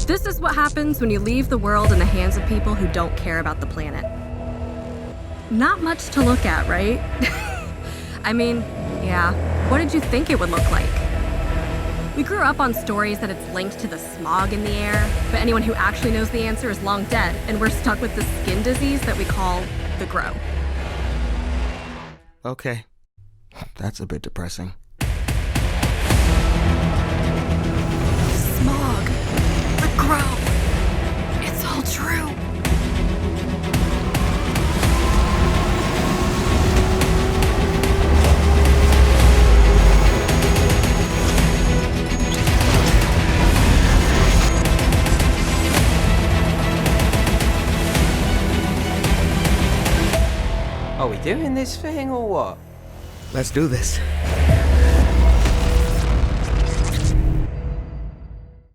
This is what happens when you leave the world in the hands of people who don't care about the planet. Not much to look at, right? I mean, yeah, what did you think it would look like? We grew up on stories that it's linked to the smog in the air, but anyone who actually knows the answer is long dead, and we're stuck with the skin disease that we call the grow. Okay, that's a bit depressing. Smog. The grow. It's all true. Are we doing this thing or what? Let's do this.